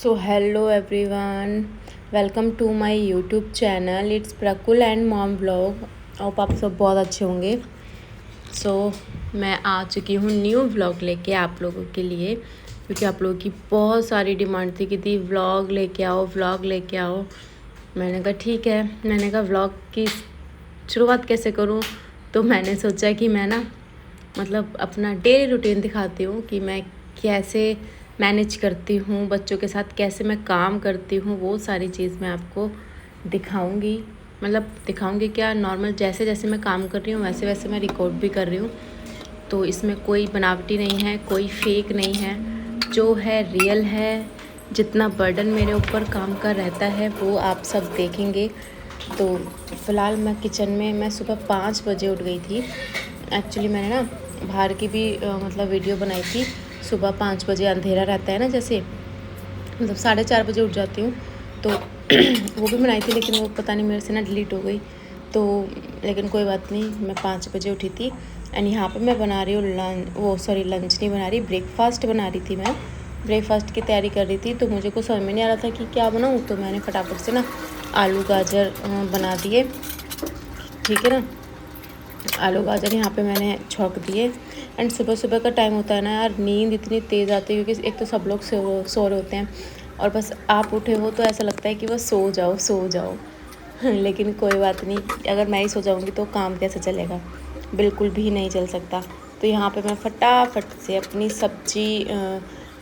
So hello everyone, welcome to my YouTube channel. It's Prakul and mom vlog. आप सब बहुत अच्छे होंगे। सो मैं आ चुकी हूँ न्यू व्लॉग लेके आप लोगों के लिए, क्योंकि आप लोगों की बहुत सारी डिमांड थी कि दी व्लॉग लेके आओ, व्लॉग लेके आओ। मैंने कहा ठीक है। मैंने कहा व्लॉग की शुरुआत कैसे करूँ, तो मैंने सोचा कि मैं ना मतलब अपना डेली रूटीन दिखाती हूँ कि मैं कैसे मैनेज करती हूँ बच्चों के साथ, कैसे मैं काम करती हूँ, वो सारी चीज़ मैं आपको दिखाऊंगी। मतलब दिखाऊंगी क्या, नॉर्मल जैसे जैसे मैं काम कर रही हूँ वैसे वैसे मैं रिकॉर्ड भी कर रही हूँ। तो इसमें कोई बनावटी नहीं है, कोई फेक नहीं है, जो है रियल है। जितना बर्डन मेरे ऊपर काम का रहता है वो आप सब देखेंगे। तो फ़िलहाल मैं किचन में, मैं सुबह 5 बजे उठ गई थी। एक्चुअली मैंने ना बाहर की भी मतलब वीडियो बनाई थी। सुबह 5 बजे अंधेरा रहता है ना, जैसे मतलब 4:30 बजे उठ जाती हूँ, तो वो भी बनाई थी, लेकिन वो पता नहीं मेरे से ना डिलीट हो गई। तो लेकिन कोई बात नहीं, मैं 5 बजे उठी थी। एंड यहाँ पे मैं बना रही हूँ लंच नहीं बना रही, ब्रेकफास्ट बना रही थी। मैं ब्रेकफास्ट की तैयारी कर रही थी, तो मुझे कुछ समझ में नहीं आ रहा था कि क्या बनाऊँ। तो मैंने फटाफट से ना आलू गाजर बना दिए, ठीक है ना। आलू गाजर यहाँ पे मैंने छौंक दिए। एंड सुबह सुबह का टाइम होता है ना यार, नींद इतनी तेज़ आती है, क्योंकि एक तो सब लोग सो रहे होते हैं, और बस आप उठे हो तो ऐसा लगता है कि बस सो जाओ सो जाओ। लेकिन कोई बात नहीं, अगर मैं ही सो जाऊँगी तो काम कैसे चलेगा, बिल्कुल भी नहीं चल सकता। तो यहाँ पे मैं फटाफट से अपनी सब्जी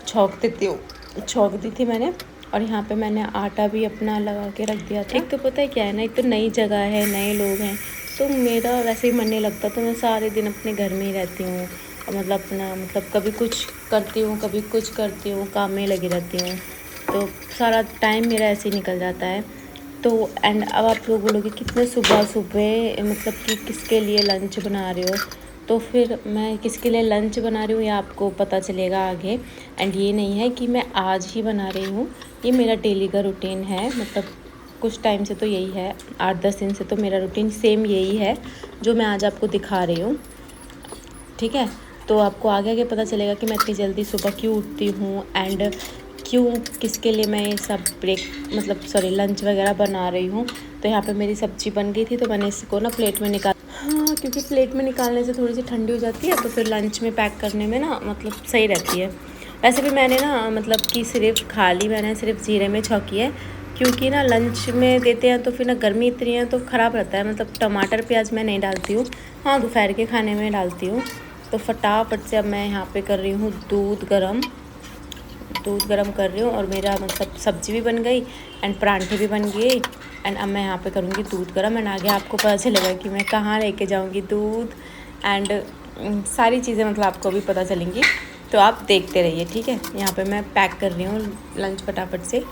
छौंक देती हूँ, छौंक दी थी मैंने। और यहाँ पे मैंने आटा भी अपना लगा के रख दिया था। एक तो पता है क्या है ना, एक तो नई जगह है, नए लोग हैं, तो मेरा वैसे ही मन नहीं लगता। तो मैं सारे दिन अपने घर में ही रहती हूँ, और मतलब अपना मतलब कभी कुछ करती हूँ, कभी कुछ करती हूँ, काम में लगी रहती हूँ। तो सारा टाइम मेरा ऐसे ही निकल जाता है। तो एंड अब आप लोग बोलोगे कितने सुबह सुबह मतलब कि किसके लिए लंच बना रहे हो। तो फिर मैं किसके लिए लंच बना रही हूँ ये आपको पता चलेगा आगे। एंड ये नहीं है कि मैं आज ही बना रही हूँ, ये मेरा डेली का रूटीन है। मतलब कुछ टाइम से तो यही है, 8-10 दिन से तो मेरा रूटीन सेम यही है जो मैं आज आपको दिखा रही हूँ, ठीक है। तो आपको आगे आगे पता चलेगा कि मैं इतनी जल्दी सुबह क्यों उठती हूँ, एंड क्यों किसके लिए मैं ये सब मतलब लंच वगैरह बना रही हूँ। तो यहाँ पे मेरी सब्ज़ी बन गई थी, तो मैंने इसको ना प्लेट में निकाल, हाँ, क्योंकि प्लेट में निकालने से थोड़ी सी ठंडी हो जाती है, तो फिर लंच में पैक करने में ना मतलब सही रहती है। वैसे भी मैंने ना मतलब कि मैंने सिर्फ जीरे में छौंकी है, क्योंकि ना लंच में देते हैं तो फिर ना गर्मी इतनी है तो ख़राब रहता है। मतलब टमाटर प्याज मैं नहीं डालती हूँ, हाँ दोपहर के खाने में डालती हूँ। तो फटाफट से अब मैं यहाँ पे कर रही हूँ दूध गरम कर रही हूँ, और मेरा मतलब सब्ज़ी भी बन गई एंड परांठे भी बन गए। एंड अब मैं यहाँ पे करूँगी दूध गरम, एंड आगे आपको पता चलेगा कि मैं कहाँ लेके जाऊँगी दूध, एंड सारी चीज़ें मतलब आपको भी पता चलेंगी। तो आप देखते रहिए, ठीक है। यहाँ पे मैं पैक कर रही हूँ लंच फटाफट से।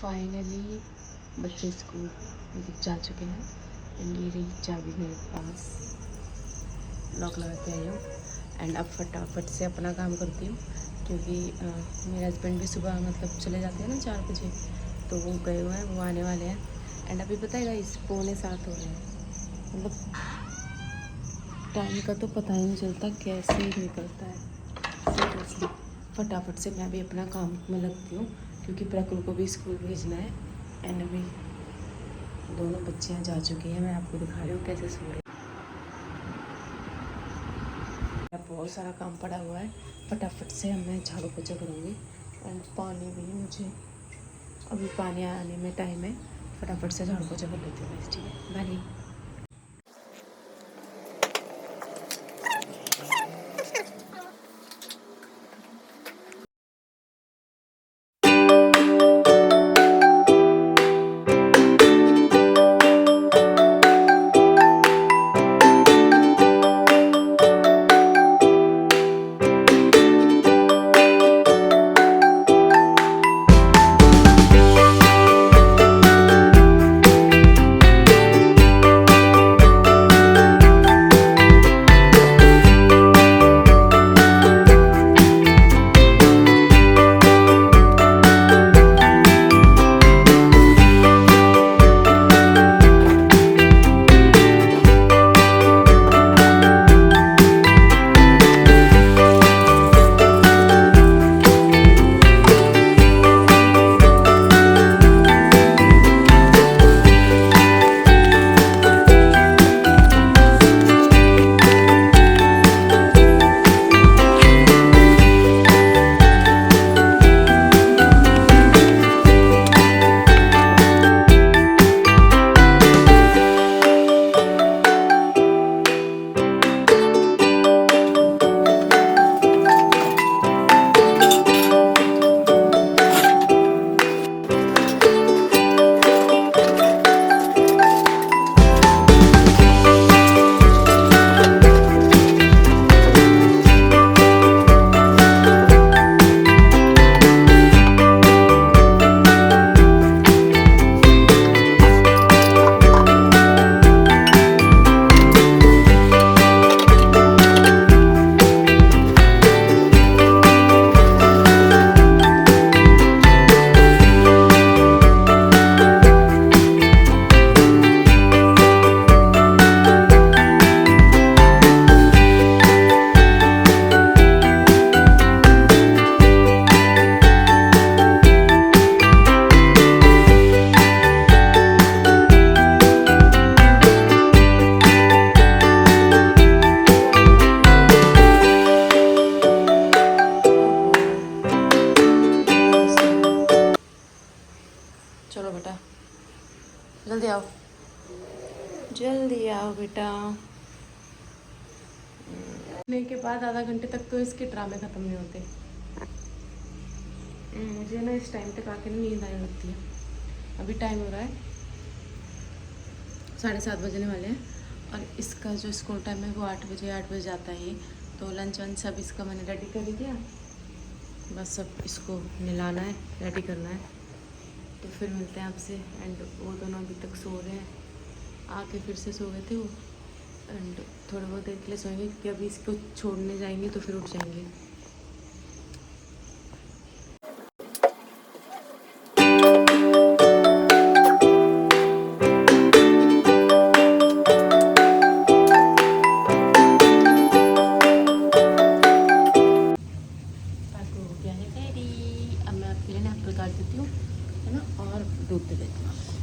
फाइनली बच्चे स्कूल जा चुके हैं एंड ये रही चाबी मेरे पास, लॉक लगा के आई हूँ। एंड अब फटाफट से अपना काम करती हूँ क्योंकि मेरे हस्बैंड भी सुबह मतलब चले जाते हैं ना 4 बजे, तो वो गए हुए हैं, वो आने वाले हैं। एंड अभी बताएगा इस 6:45 हो रहे हैं, मतलब टाइम का तो पता ही नहीं चलता कैसे निकलता है। सीरियसली फटाफट से मैं भी अपना काम में लगती हूँ क्योंकि प्रकुल को भी स्कूल भेजना है। एंड अभी दोनों बच्चियाँ जा चुकी हैं, मैं आपको दिखा रही हूँ कैसे सो रही। बहुत सारा काम पड़ा हुआ है, फटाफट से अब मैं झाड़ू पोछा करूँगी। एंड पानी भी मुझे अभी पानी आने में टाइम है, फटाफट से झाड़ू पोछा कर लेती हूँ। ठीक है, बाय। चलो बेटा जल्दी आओ, जल्दी आओ बेटा। सोने के बाद आधा घंटे तक तो इसके ड्रामे ख़त्म नहीं होते। मुझे ना इस टाइम तक आके नींद आने लगती है। अभी टाइम हो रहा है 7:30 बजने वाले हैं और इसका जो स्कूल टाइम है वो 8 बजे जाता है। तो लंच वंच सब इसका मैंने रेडी कर दिया, बस सब इसको नहलाना है, रेडी करना है। तो फिर मिलते हैं आपसे। एंड वो दोनों अभी तक सो रहे हैं, आके फिर से सो गए थे वो। एंड थोड़ा बहुत देर के लिए सोएंगे क्योंकि अभी इसको छोड़ने जाएंगे तो फिर उठ जाएंगे। अब मैं आपके लिए ना एप्पल काट देती हूँ, है ना, और दूध दे देती हूँ आपको।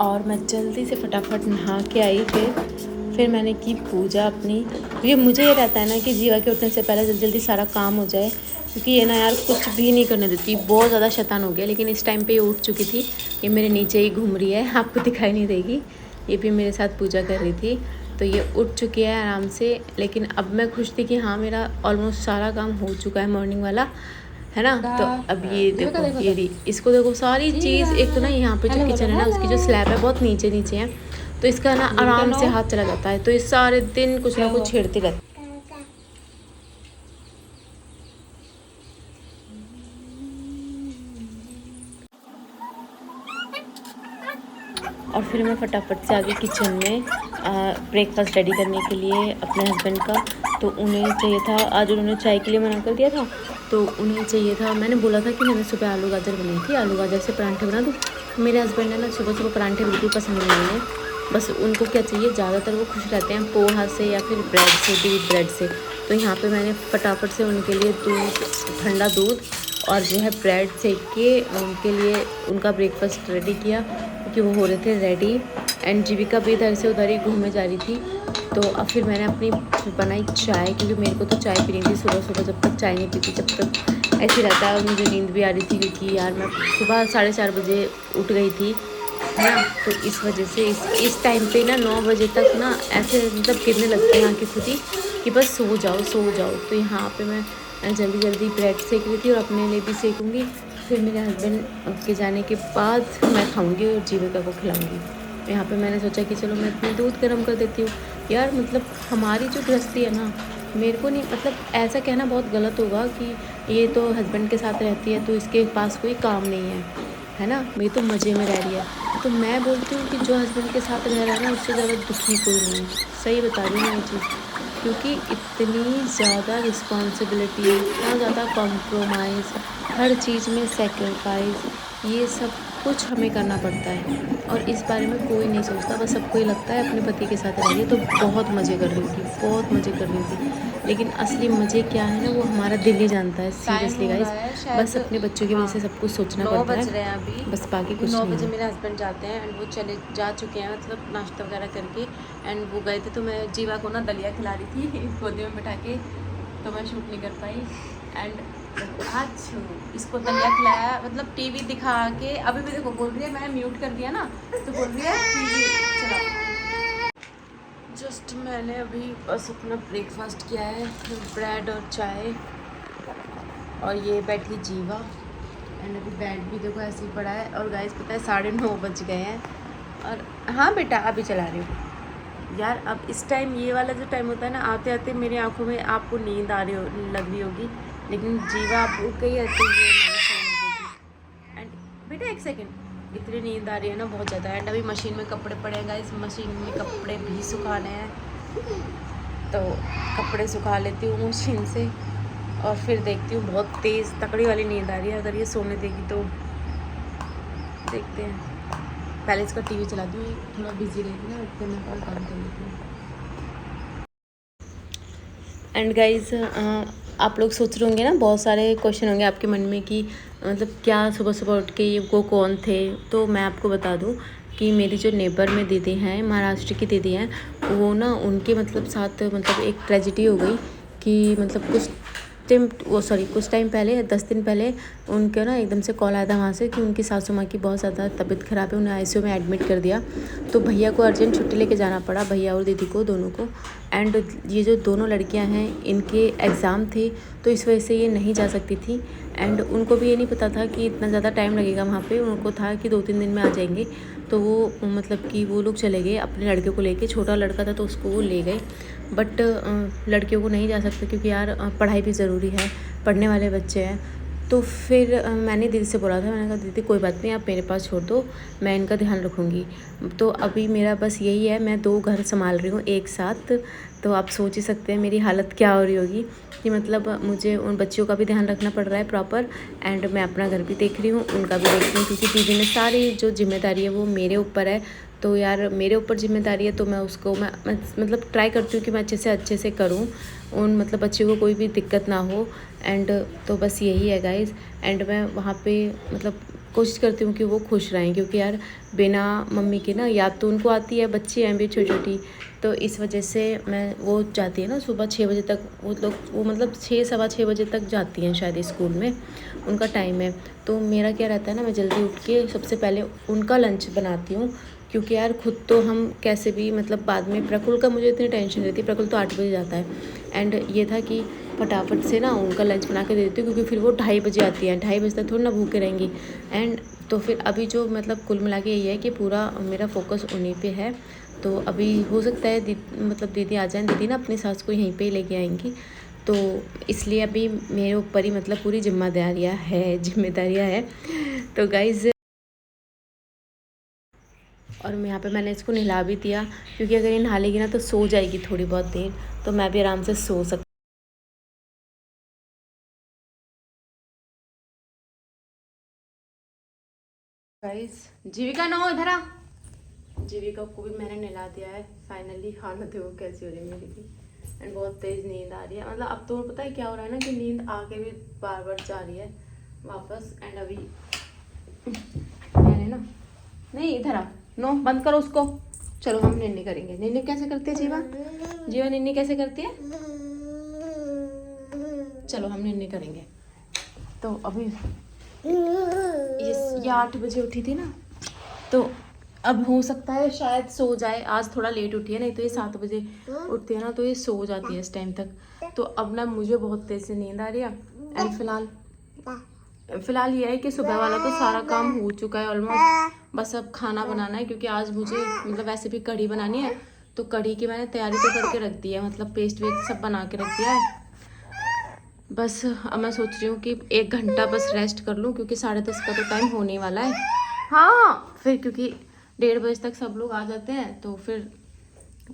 और मैं जल्दी से फटाफट नहा के आई। फिर मैंने की पूजा अपनी, क्योंकि मुझे ये रहता है ना कि जीवा के उठने से पहले जल्दी जल्दी सारा काम हो जाए, क्योंकि ये ना यार कुछ भी नहीं करने देती, बहुत ज़्यादा शैतान हो गया। लेकिन इस टाइम पे ये उठ चुकी थी, ये मेरे नीचे ही घूम रही है, आपको दिखाई नहीं देगी। ये भी मेरे साथ पूजा कर रही थी, तो ये उठ चुकी है आराम से। लेकिन अब मैं खुश थी कि हाँ मेरा ऑलमोस्ट सारा काम हो चुका है मॉर्निंग वाला, है ना। तो अब ये देखो, ये इसको देखो, सारी चीज़। एक तो ना यहाँ पे जो किचन है ना, उसकी जो स्लैब है बहुत नीचे नीचे है, तो इसका ना आराम से हाथ चला जाता है, तो ये सारे दिन कुछ ना कुछ छेड़ती रहती है। और फिर मैं फटाफट से आ गई किचन में ब्रेकफास्ट रेडी करने के लिए अपने हस्बैंड का। तो उन्हें चाहिए था, आज उन्होंने चाय के लिए मना कर दिया था, तो उन्हें चाहिए था, मैंने बोला था कि मैंने सुबह आलू गाजर बनाई थी, आलू गाजर से परांठे बना दूँ। मेरे हस्बैंड है ना सुबह सुबह परांठे बिल्कुल पसंद नहीं है, बस उनको क्या चाहिए, ज़्यादातर वो खुश रहते हैं पोहा से या फिर ब्रेड से, डीप ब्रेड से। तो यहाँ पे मैंने फटाफट से उनके लिए दूध, ठंडा दूध और जो है ब्रेड सेक के उनके लिए उनका ब्रेकफास्ट रेडी किया, क्योंकि वो हो रहे थे रेडी। एंड जीविका भी इधर से उधर ही घूमने जा रही थी। तो अब फिर मैंने अपनी बनाई चाय, क्योंकि मेरे को तो चाय पीनी थी सुबह सुबह, जब तक चाय नहीं पीती जब तक ऐसे रहता है। और मुझे नींद भी आ रही थी, क्योंकि यार मैं सुबह 4:30 बजे उठ गई थी, है ना। तो इस वजह से इस टाइम पे ना 9 बजे तक ना ऐसे मतलब गिरने लगते हैं आँखें खुद ही कि बस सो जाओ सो जाओ। तो यहाँ पे मैं जल्दी जल्दी ब्रेड सेक रही थी और अपने लिए भी सेकूँगी, फिर मेरे हस्बैंड के जाने के बाद मैं खाऊँगी और जीविका को खिलाऊँगी। यहाँ पे मैंने सोचा कि चलो मैं अपनी दूध गर्म कर देती हूँ। यार मतलब हमारी जो गृहस्थी है ना, मेरे को नहीं, मतलब ऐसा कहना बहुत गलत होगा कि ये तो हस्बैंड के साथ रहती है तो इसके पास कोई काम नहीं है ना, मेरी तो मज़े में रह रही है। तो मैं बोलती हूँ कि जो हस्बैंड के साथ रह रहा है ना, उससे ज़्यादा दुखी कोई नहीं है। सही बता रही हूँ ये चीज़, क्योंकि इतनी ज़्यादा रिस्पॉन्सिबिलिटी, इतना ज़्यादा कॉम्प्रोमाइज़, हर चीज़ में सेक्रीफाइस, ये सब कुछ हमें करना पड़ता है। और इस बारे में कोई नहीं सोचता, बस सबको ही लगता है अपने पति के साथ रहिए तो बहुत मज़े कर रही होगी, बहुत मज़े कर रही होगी। लेकिन असली मज़े क्या है ना, वो हमारा दिल ही जानता है। सीरियसली गाइस, बस अपने बच्चों की वजह से सब कुछ सोचना पड़ता है, बस बाकी कुछ नहीं। 9 बजे मेरे हस्बैंड जाते हैं एंड वो चले जा चुके हैं, मतलब नाश्ता वगैरह करके। एंड वो गए थे, तो मैं जीवा को ना दलिया खिला रही थी गोदी में बैठा के, तो मैं शूट नहीं कर पाई। एंड आज इसको दलिया खिलाया, मतलब टीवी दिखा के। अभी भी देखो बोल रही है, मैंने म्यूट कर दिया ना, तो बोल रही है टीवी चला। जस्ट मैंने अभी बस अपना ब्रेकफास्ट किया है, ब्रेड और चाय, और ये बैठी जीवा। एंड अभी बेड भी देखो ऐसे ही पड़ा है। और गाइस पता है 9:30 बज गए हैं, और हाँ बेटा अभी चला रही हूँ। यार अब इस टाइम, ये वाला जो टाइम होता है ना, आते आते मेरी आंखों में आपको नींद आ रही लग रही होगी, लेकिन जीवा आप उठ गई है तो ये नहीं सोने देगी। एंड बेटा एक सेकेंड, इतनी नींद आ रही है ना बहुत ज़्यादा। एंड अभी मशीन में कपड़े पड़े हैं गाइस, मशीन में कपड़े भी सुखाने हैं, तो कपड़े सुखा लेती हूँ मशीन से, और फिर देखती हूँ। बहुत तेज़ तकड़ी वाली नींद आ रही है, अगर ये सोने देगी तो देखते हैं। पहले इसका टीवी चला दूँ, थोड़ा बिजी रहेगी ना, फिर मैं और काम कर लेती हूँ। एंड गाइज आप लोग सोच रहे होंगे ना, बहुत सारे क्वेश्चन होंगे आपके मन में कि मतलब क्या सुबह सुबह उठ के वो कौन थे। तो मैं आपको बता दूं कि मेरी जो नेबर में दीदी हैं, महाराष्ट्र की दीदी हैं, वो ना उनके मतलब साथ मतलब एक ट्रेजिडी हो गई कि मतलब कुछ टाइम पहले, 10 दिन पहले उनके ना एकदम से कॉल आया था वहाँ से कि उनकी सासू माँ की बहुत ज़्यादा तबीयत ख़राब है, उन्हें आईसीयू में एडमिट कर दिया। तो भैया को अर्जेंट छुट्टी लेके जाना पड़ा, भैया और दीदी को, दोनों को। एंड ये जो दोनों लड़कियां हैं, इनके एग्ज़ाम थे, तो इस वजह से ये नहीं जा सकती थी। एंड उनको भी ये नहीं पता था कि इतना ज़्यादा टाइम लगेगा वहाँ पे, उनको था कि 2-3 दिन में आ जाएंगे। तो वो मतलब कि वो लोग चले गए अपने लड़के को लेके, छोटा लड़का था तो उसको वो ले गए। बट लड़कियों को नहीं जा सकते, क्योंकि यार पढ़ाई भी ज़रूरी है, पढ़ने वाले बच्चे हैं। तो फिर मैंने दीदी से बोला था, मैंने कहा दीदी कोई बात नहीं, आप मेरे पास छोड़ दो, मैं इनका ध्यान रखूँगी। तो अभी मेरा बस यही है, मैं 2 घर संभाल रही हूँ एक साथ। तो आप सोच ही सकते हैं मेरी हालत क्या हो रही होगी, कि मतलब मुझे उन बच्चों का भी ध्यान रखना पड़ रहा है प्रॉपर, एंड मैं अपना घर भी देख रही हूँ, उनका भी देख रही हूँ, क्योंकि दीदी ने सारी जो जिम्मेदारी है वो मेरे ऊपर है। तो यार मेरे ऊपर जिम्मेदारी है, तो मैं उसको मैं मतलब ट्राई करती हूँ कि मैं अच्छे से करूँ, उन मतलब बच्चों को कोई भी दिक्कत ना हो। एंड तो बस यही है गाइज़। एंड मैं वहाँ पे मतलब कोशिश करती हूँ कि वो खुश रहें, क्योंकि यार बिना मम्मी के ना याद तो उनको आती है, बच्ची हैं भी छोटी छोटी, तो इस वजह से मैं वो जाती है ना सुबह 6 बजे तक, वो लोग वो मतलब 6 सवा 6 बजे तक जाती हैं शायद स्कूल में, उनका टाइम है। तो मेरा क्या रहता है ना, मैं जल्दी उठ के सबसे पहले उनका लंच बनाती हूँ, क्योंकि यार खुद तो हम कैसे भी मतलब बाद में, प्रकुल का मुझे इतनी टेंशन रहती है, प्रकुल तो 8 बजे जाता है, एंड ये था कि फटाफट से ना उनका लंच बना के दे देती हूँ, क्योंकि फिर वो 2:30 बजे आती है, 2:30 बजे तक थोड़ी ना भूखे रहेंगी। एंड तो फिर अभी जो मतलब कुल मिला के यही है कि पूरा मेरा फोकस उन्हीं पे है। तो अभी हो सकता है मतलब दीदी आ जाएँ, दीदी ना अपनी सास को यहीं पे ही लेके आएंगी, तो इसलिए अभी मेरे ऊपर ही मतलब पूरी जिम्मेदारियाँ है। तो गाइज़, और यहाँ पे मैंने इसको नहला भी दिया, क्योंकि अगर ये नहा लेगी ना तो सो जाएगी थोड़ी बहुत देर, तो मैं भी आराम से सो सकती। गाइस, जीविका नो इधर आ। जीविका को भी मैंने नहला दिया है फाइनली। हालत देखो कैसी हो रही है मेरी भी, एंड बहुत तेज नींद आ रही है। मतलब अब तो पता है क्या हो रहा है ना, कि नींद आके भी बार बार जा रही है वापस। एंड अभी मैंने ना, नहीं इधर आ, नो बंद करो उसको। चलो हम निन्नी करेंगे। निन्नी कैसे करती है जीवा? जीवा निन्नी कैसे करती है? चलो हम निन्नी करेंगे। तो अभी ये 8 बजे उठी थी ना, तो अब हो सकता है शायद सो जाए। आज थोड़ा लेट उठी है, नहीं तो ये 7 बजे उठती है ना, तो ये सो जाती है इस टाइम तक। तो अब ना मुझे बहुत तेज से नींद आ रही है। एंड फिलहाल ये है कि सुबह वाला तो सारा काम हो चुका है ऑलमोस्ट, बस अब खाना बनाना है, क्योंकि आज मुझे मतलब वैसे भी कढ़ी बनानी है, तो कढ़ी की मैंने तैयारी तो करके रख दी है, मतलब पेस्ट वेस्ट सब बना के रख दिया है। बस अब मैं सोच रही हूँ कि 1 घंटा बस रेस्ट कर लूँ, क्योंकि 10:30 का तो टाइम होने वाला है। हाँ फिर क्योंकि 1:30 बजे तक सब लोग आ जाते हैं, तो फिर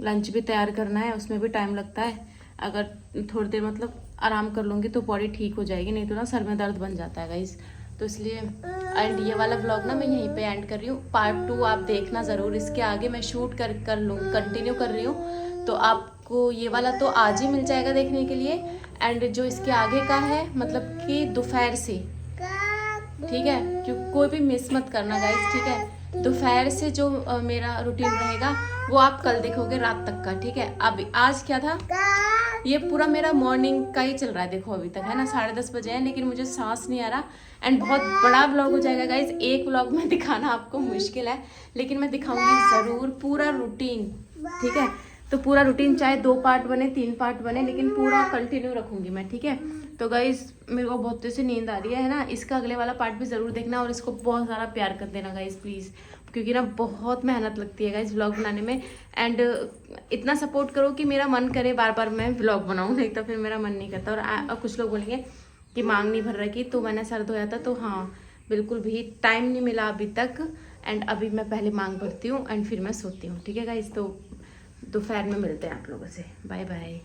लंच भी तैयार करना है, उसमें भी टाइम लगता है। अगर थोड़ी देर मतलब आराम कर लूँगी तो बॉडी ठीक हो जाएगी, नहीं तो ना सर में दर्द बन जाता है गाइस। तो इसलिए एंड ये वाला व्लॉग ना मैं यहीं पे एंड कर रही हूँ। पार्ट 2 आप देखना ज़रूर, इसके आगे मैं शूट कर लूँ, कंटिन्यू कर रही हूँ, तो आपको ये वाला तो आज ही मिल जाएगा देखने के लिए। एंड जो इसके आगे का है मतलब कि दोपहर से, ठीक है, क्यों कोई भी मिस मत करना गाइस, ठीक है। दोपहर से जो मेरा रूटीन रहेगा वो आप कल देखोगे रात तक का, ठीक है। अब आज क्या था, ये पूरा मेरा मॉर्निंग का ही चल रहा है, देखो अभी तक है ना 10:30 बजे है, लेकिन मुझे सांस नहीं आ रहा। एंड बहुत बड़ा व्लॉग हो जाएगा गाइस, एक व्लॉग में दिखाना आपको मुश्किल है, लेकिन मैं दिखाऊंगी ज़रूर पूरा रूटीन, ठीक है। तो पूरा रूटीन चाहे 2 पार्ट बने 3 पार्ट बने, लेकिन पूरा कंटिन्यू रखूंगी मैं, ठीक है। तो गाइस मेरे को बहुत तेज से नींद आ रही है ना, इसका अगले वाला पार्ट भी ज़रूर देखना, और इसको बहुत सारा प्यार कर देना गाइस प्लीज़, क्योंकि ना बहुत मेहनत लगती है गाइस व्लॉग बनाने में। एंड इतना सपोर्ट करो कि मेरा मन करे बार बार मैं व्लॉग बनाऊँ, नहीं तो फिर मेरा मन नहीं करता। और कुछ लोग बोलेंगे कि मांग नहीं भर रखी, तो मैंने सर धोया था, तो हाँ बिल्कुल भी टाइम नहीं मिला अभी तक। एंड अभी मैं पहले मांग भरती हूँ एंड फिर मैं सोती हूँ, ठीक है गाइस। तो दोपहर में मिलते हैं आप लोगों से, बाय बाय।